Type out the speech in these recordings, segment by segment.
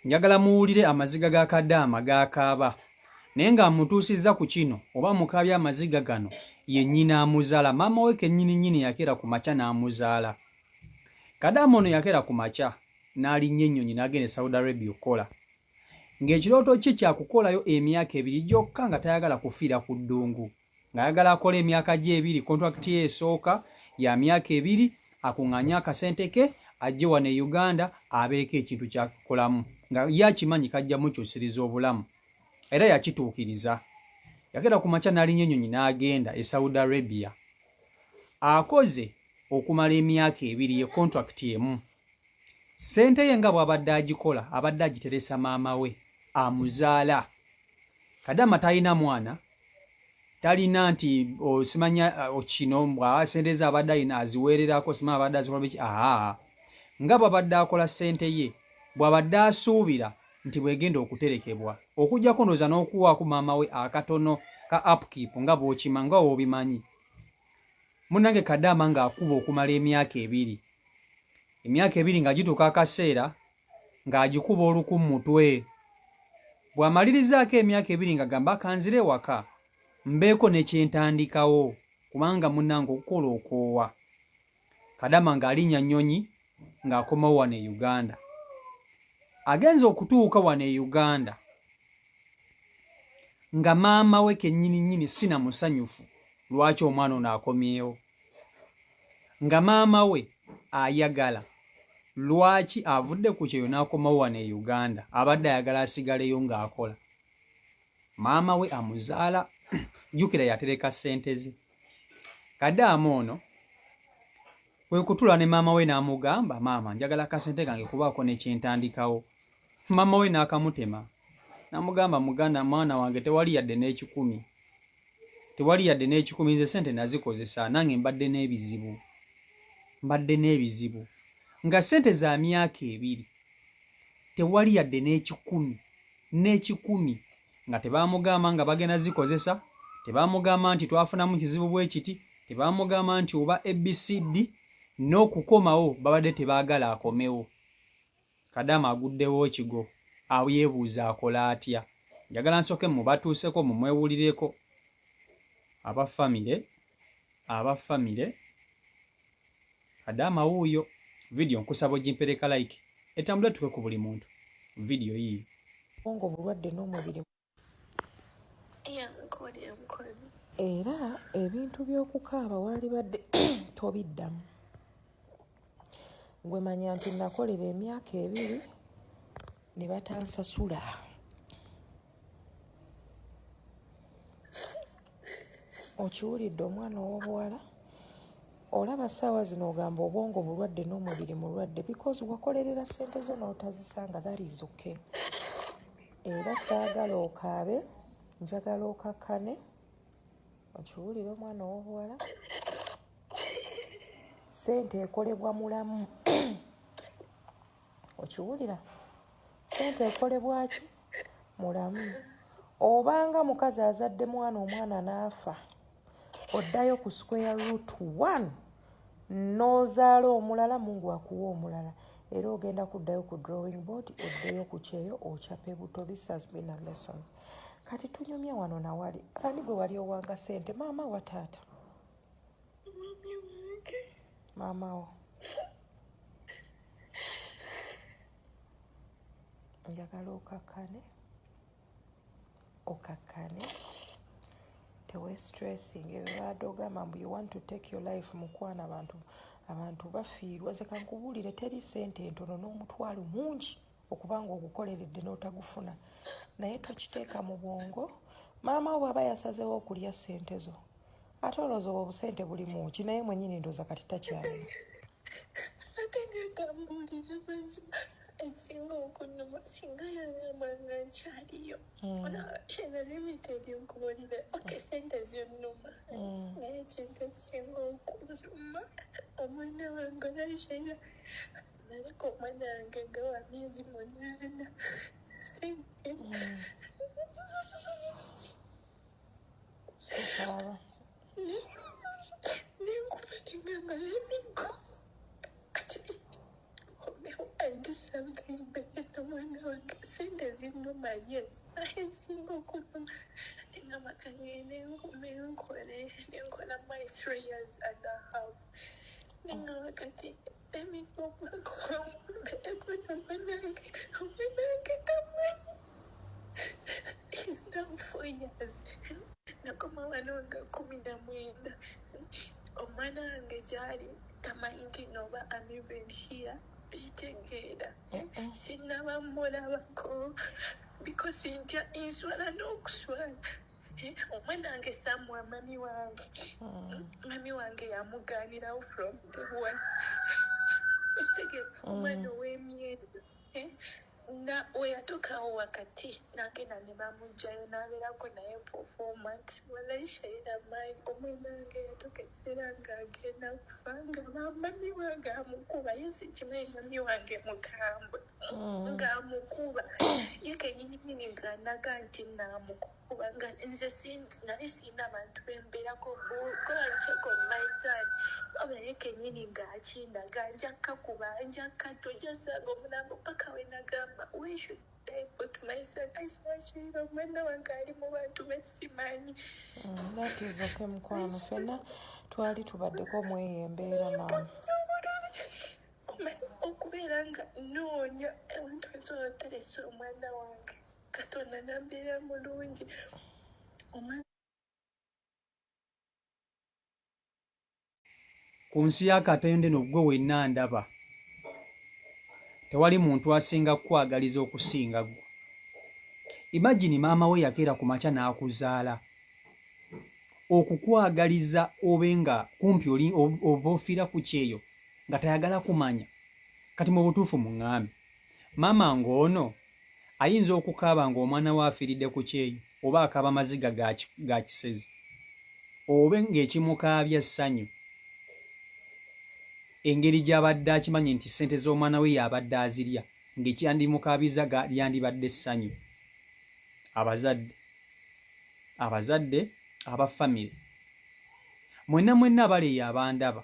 njagala muwulire amaziga ga Kadaama gakaaba naye nga mutuusizza ku kino oba mukaabya amaziga gano ye nnyina amuzaala maama we kennyini yakeera ku makya n'amuzaala. Kadaama ono yakeera ku makya n'alinnya ennyonyi n'agenda e Saudi Arabia okukola ng'ekirooto kye kyakukolayo emyaka 2 gyokka nga tayagala kufiira ku ddungu ng'ayagala akola emyaka gye 2 kontrakiti ye esooka ya myaka 2 akuŋŋaanye akasente ke ajje wano e Uganda abeeko ekintu kyakukolamu nga ye akimanyi kajja mukyusiriza obulamu era yakituukiriza. Yakeera ku makya n'alinnya ennyonyi n'agenda e Saudi Arabia akoze okumala emyaka 2 ye kontrakiti emu. Ssente ye nga bw'abadde agikola abadde agiteresa maama we amuzaala. Kadaama talina mwana, talina nti osimanya okino bw'aba ssente ze abadde alina aziweererako simanya abadde azikola biki nga bw'abadde akola ssente ye bw'abadde asuubira nti bw'egenda okuterekebwa okujjako ndowooza n'okuwaako maama we akatono ka upkeep nga bw'okima nga w'obimanyi. Munnange Kadaama ng'akuba okumala emyaka 2 emyaka 2 nga gituuka akaseera ng'agikuba oluku mu mutwe. Bw'amalirizaako emyaka 2 nga gamba kanzire waka mbeeko ne kyentandikawo kubanga munnange okukola okoowa. Kadaama ng'alinnya nnyonyi ng'akomawo wano e Uganda. Agenza okutuuka wano e Uganda nga maama we kennyini sina musanyufu lwaki omwana ono akomyewo, nga maama we ayagala lwaki avudde ku kyeyo n'akomawo wano e Uganda abadde ayagala asigaleyo ng'akola. Maama we amuzaala jjukira yatereka ssente ze. Kadaama ono kwe kutula ne maama we n'amugamba maama njagala akasente kange kubaako ne kyentandikawo. Maama we n'akamutema n'amugamba muganda mwana wange tewali yadde n'ekikumi, tewali yadde n'ekikumi, nze ssente nazikozesa nange mbadde n'ebizibu nga ssente za myaka 2 tewali yadde n'ekikumi nga tebaamugamba nga bagenda zikozesa, tebaamugamba nti twafunamu kizibu bwe kiti, tebaamugamba nti oba ABCD n'okukomawo babadde tebaagala akomewo. Kadaama aguddewo ekigo awo yeebuuza akola atya. Njagala nsooke mubatuuseko mumwewulireko abafamire Kadaama wuuyo. Video nkusaba ogimpereka like etambule tuke ku buli muntu video yiyo. Bongo bulwadde n'omubiri era ebintu by'okukaaba wali badde tobiddamu. Gwe manya nti nakolera emyaka 2 ne batansasula. Okiwulidde omwana ow'obuwala? Olaba ssaawa zino ogamba obwongo bulwadde n'omubiri mulwadde because wakolerera ssente zo n'otazisanga. That is okay. Era saagala okaabe, njagala okakkane. Okiwulira omwana ow'obuwala? Ssente ekolebwa mulamu. Okiwulira? Ssente ekolebwa ki? Mulamu. Obanga mukazi azadde mwana omwana n'afa oddayo ku square root 1 n'ozaala omulala Mungu akuwa omulala era ogenda kuddayo ku drawing board oddeyo ku kyeyo ochape buto. This has been a lesson. Kati tunyumye wano nawali ani gwe wali owanga ssente? Maama wa taata? Maama wo. Njagala okakkane tewe stressing ebibadde ogamba mbu you want to take your life mukwana abantu bafiirwa. Ze kankubuulire teri ssente entono n'omutwalo mungi okubanga ogukoleredde n'otagufuna naye tokiteeka mu bwongo. Maama wo bw'aba yasazeewo okulya ssente zo ate olowooza obwo obusente buli mu ki naye mwennyini ndowooza kati takyalina. Esinga okunnuma singa yangamba nga nkyaliyo kina limitedi nkubuulire ssente zonnuma naye ekintu ekisinga okunnuma omwana wange olwakira naliko omwana wange nga wa myezi 8 nenkuba negamba lemigo I do something better when I want zinnuma yes naye singa okuluma ng'amaka ngende nenkola my 3 years and a half nga wakati emikomakombeko namanange tamanyi is now 4 years nakoma wano nga 19 omwana wange gyali tamanyi nti noba I'm even here kitegeera sinaba mulabako because ntya nswala n'okuswala omwana wange samwa mami wange yamugaanirawo from the one kitegeera omwana ow'emyezi na oyatuukawo wakati nagenda ne bamugjayo n'abeerako naye performance walayishayira maanyi omwana wange yatuuka ekiseera ng'agenda kufa nga bamami wange amukuba ye sikimanyi mami wange mukambwe ng'amukuba ye kenyininyini ng'anaga nti naamukuba nga nze nali sina bantu bembeerako goancheko myson wabula ye kenyini ng'akindaga nja kakuba nja katto jasanga omulambo paka we nagamba we should put myself ashashira omwana wange ali mu bantu besimanyi that is okay mukwano fena twali tubaddeko mweyo embeera maama okubeera nga noonya abantu ezoteresa omwana wange katonda nambeera mulungi ku nsi ya Katonda eno gwe wenna ndaba tewali muntu asinga kukwagaliza okusinga gwe. Imagine maama we yakeera ku makya n'akuzaala okukwagaliza obenga kumpi oli oba ofiira ku kyeyo nga tayagala kumanya. Kati mu butuufu muŋŋambe maama ng'ono ayinza okukaaba ng'omwana we afiiridde ku kyeyo oba akaaba maziga ga kisezi oba ng'ekimukaabya essanyu engeri gy'abadde akimanyi nti ssente z'omwana we y'abadde azirya ng'ekyandimukaabiza lyandibadde essanyu. Abazadde aba famire mwenna abaleeyo abandaba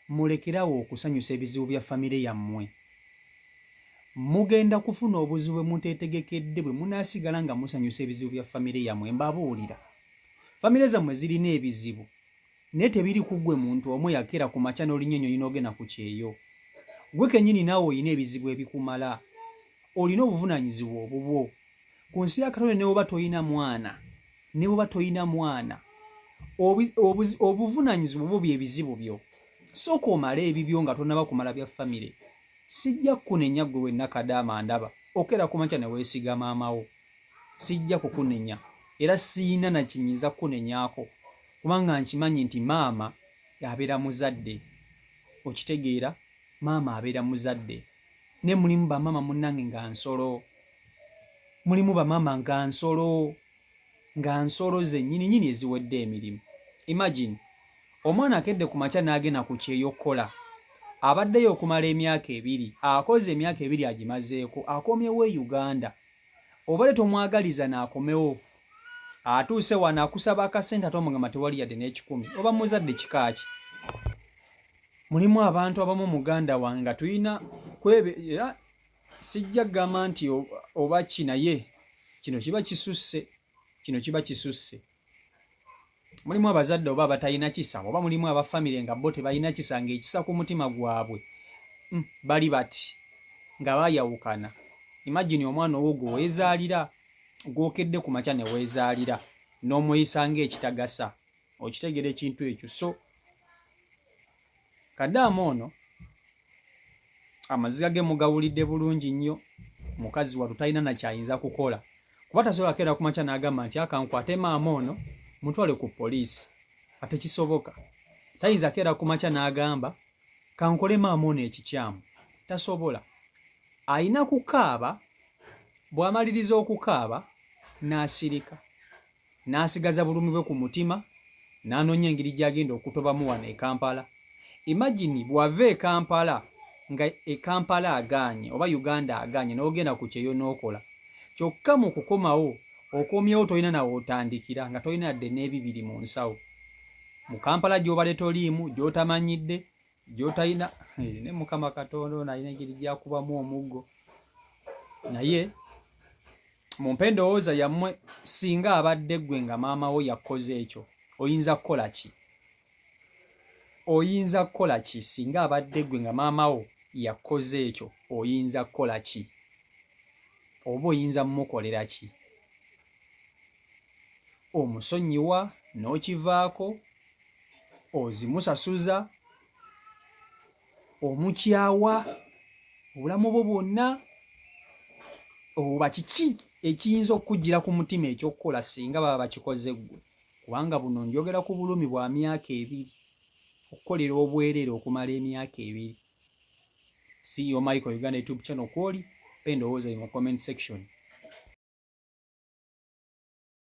mulekerawo okusanyusa ebizibu bya famire yammwe. Mugenda kufuna obuzibu bwe muteetegekedde bwe munaasigala nga musanyusa ebizibu bya famire yammwe. Mbabuulira famire zammwe zirina ebizibu naye tebiri ku ggwe muntu omu yakeera ku makya n'olinyonyo n'ogenda ku kyeyo. Gwe kennyini naawe olina ebizibu ebikumala, olina obuvunaanyizibwa obubwo. Ku nsi ya Katonda ne bw'oba toyina mwana obuvunaanyizibwa bwo bye bizibu byo. Sooka omale ebibyo nga tonnaba kumala bya famire. Sijja kukunenya ggwe wenna Kadaama ndaba okeera ku makya ne weesiga maamawo. Sijja kukunenya era siina na kinyiza kukunenyaako kubanga nkimanyi nti maama abeera muzadde. Okitegeera maama abeera muzadde. Ne mulimu bamaama munnange nga nsolo. Mulimu bamaama nga nsolo zennyininyini eziwedde emirimu. Imagine omwana akedde ku makya n'agenda ku kyeyo okukola. Abaddeyo okumala emyaka 2, akoze emyaka 2 agimazeeko, akomyewo e Uganda. Obale tomwagaliza n'akomewo. Atuuse wano akusaba akasente ate omugamba tewali yadde n'ekikumi. Oba muzadde kikaaki. Mulimu abantu abamu Muganda wange nga tulina era sijja gamba nti oba kinaye kino kiba kisusse. Mulimu abazadde oba abatalina kisa oba mulimu abafamire nga bo tebalina kisa ng'ekisa ku mutima gwabwe bali bati nga baayawukana. Imagine omwana owo gwe weezaalira gwokedde ku makya ne weezaalira n'omuyisa ng'ekitagasa. Okitegera ekintu ekyo. So Kadaama ono amaziga ge mugawulidde bulungi nnyo. Mukazi wa tutalina na kyayinza kukola kuba tasobola keera ku makya n'agamba nti akankwate maama ono mutwale ku poliisi. Ate kisoboka. Tayinza keera ku makya n'agamba kankole maama ono ekikyamu. Tasobola. Ayina kukaaba. Bw'amaliriza okukaaba n'asirika n'asigaza bulumi bwe ku mutima n'anoonya engeri gy'agenda okutobamu wano e Kampala. Imagine bw'ava e Kampala nga e Kampala agaanye oba Uganda agaanye n'ogenda ku kyeyo n'okola. Kyokka mu kukomawo okomyewo tolina nawe otandikira nga tolina yadde n'ebibiri mu nsawo. Mu Kampala gy'obale toliimu gy'otamanyidde gy'otalina ne Mukama Katonda ono alina engeri gy'akubamu omuggo. Naye mumpe endowooza yammwe singa abadde ggwe nga maama wo yakoze ekyo oyinza kukola ki? Oyinza kukola ki singa abadde ggwe nga maama wo yakoze ekyo oyinza kukola ki? Oba oyinza mmukolera ki? Omusonyiwa n'okivaako, ozimusasuza, omukyawa obulamu bwo bwonna, oba kiki ekiyinza okukujjira ku mutima ekyokukola singa baba bakikoze ggwe? Kubanga buno njogera ku bulumi bwa myaka 2, okukolera obwereere okumala emyaka 2. CEO Michael Uganda YouTube channel kwoli, pe endowooza mu comment section.